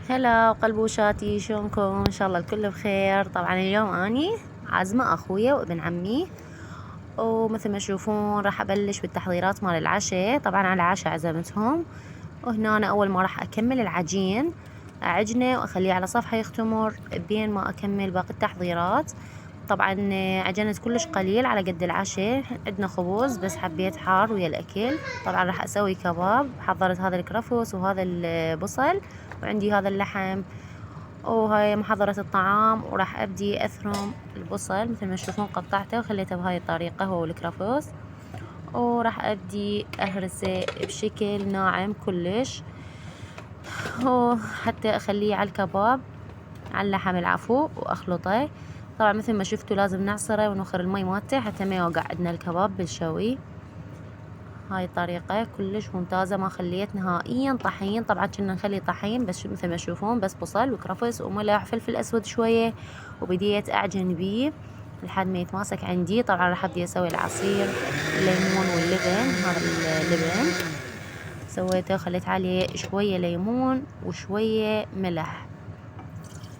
هلا قلبوشاتي، شلونكم؟ ان شاء الله الكل بخير. طبعا اليوم اني عازمة اخويا وابن عمي، ومثل ما تشوفون راح ابلش بالتحضيرات مال العشاء. طبعا على العشاء عزمتهم، وهنا أنا اول ما راح اكمل العجين اعجنه واخليه على صفحة يختمر بين ما اكمل باقي التحضيرات. طبعا عجنت كلش قليل على قد العشاء. عندنا خبز بس حبيت حار ويا الاكل. طبعا راح اسوي كباب، حضرت هذا الكرفس وهذا البصل وعندي هذا اللحم، وهاي محضرة الطعام. وراح ابدي اثرم البصل مثل ما تشوفون، قطعته وخليته بهاي الطريقة هو والكرفس، وراح ابدي اهرسه بشكل ناعم كلش حتى اخليه على الكباب، على اللحم العفو، واخلطه. طبعا مثل ما شفتوا لازم نعصره ونخر المي مالته حتى ما يوقع عندنا الكباب بالشوي. هاي الطريقة كلش ممتازة، ما خليت نهائيا طحين. طبعا كنا نخلي طحين بس مثل ما تشوفون بس بصل وكرفس وملح وفلفل اسود شوية، وبديت اعجن بيه لحد ما يتماسك عندي. طبعا راح ابدي اسوي العصير الليمون واللبن. هذا اللبن سويته وخليت عليه شوية ليمون وشوية ملح،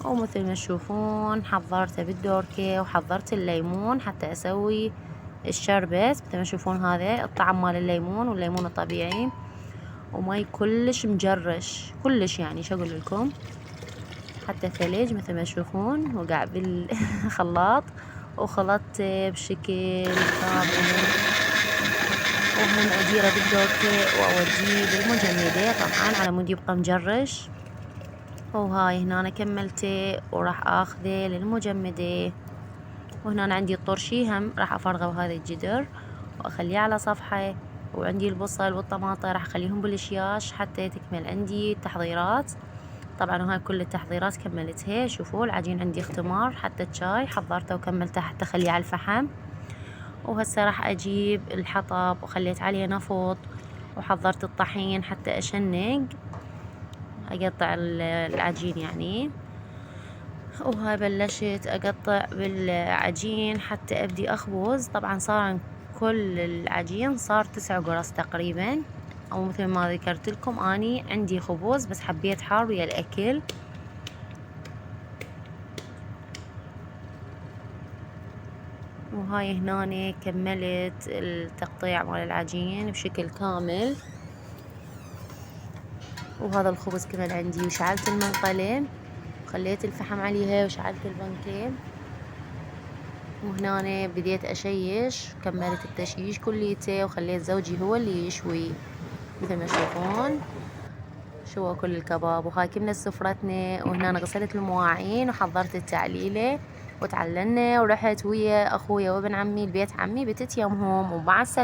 ومثل ما تشوفون حضرته بالدوركة وحضرت الليمون حتى اسوي الشربت. مثل ما تشوفون هذا الطعم مال الليمون، والليمون الطبيعي، وماي كلش مجرش كلش، يعني شو اقول لكم، حتى ثلج مثل ما تشوفون وقع بالخلاط وخلطت بشكل كامل. وهم اديره بالدوركة واوديه بالمجمدة طبعا على مود يبقى مجرش. وهاي هنا أنا كملته وراح اخذه للمجمدة. وهنا عندي الطرشي هم راح افرغه بهذا الجدر واخليه على صفحة. وعندي البصل والطماطة راح اخليهم بالشياش حتى تكمل عندي التحضيرات. طبعا وهاي كل التحضيرات كملتها. شوفوا العجين عندي اختمار، حتى الشاي حضرته وكملته حتى اخليه على الفحم. وهسه راح اجيب الحطب وخليت عليه نفط، وحضرت الطحين حتى اشنق اقطع العجين يعني. وهاي بلشت اقطع بالعجين حتى ابدي اخبز. طبعا صار كل العجين صار 9 قرص تقريبا، او مثل ما ذكرت لكم اني عندي خبز بس حبيت حار ويا الاكل. وهاي هنا كملت التقطيع مال العجين بشكل كامل. وهذا الخبز كمان عندي، وشعلت المنقلة وخليت الفحم عليها وشعلت البنكة. وهنا بديت اشيش، كملت التشييش كليته وخليت زوجي هو اللي يشوي. مثل ما تشوفون شوى كل الكباب. وهاي كملت سفرتنا. وهنا غسلت المواعين وحضرت التعليلة وتعللنا ورحت ويا اخويا وابن عمي لبيت عمي بتت يمهم. ومع السلامة.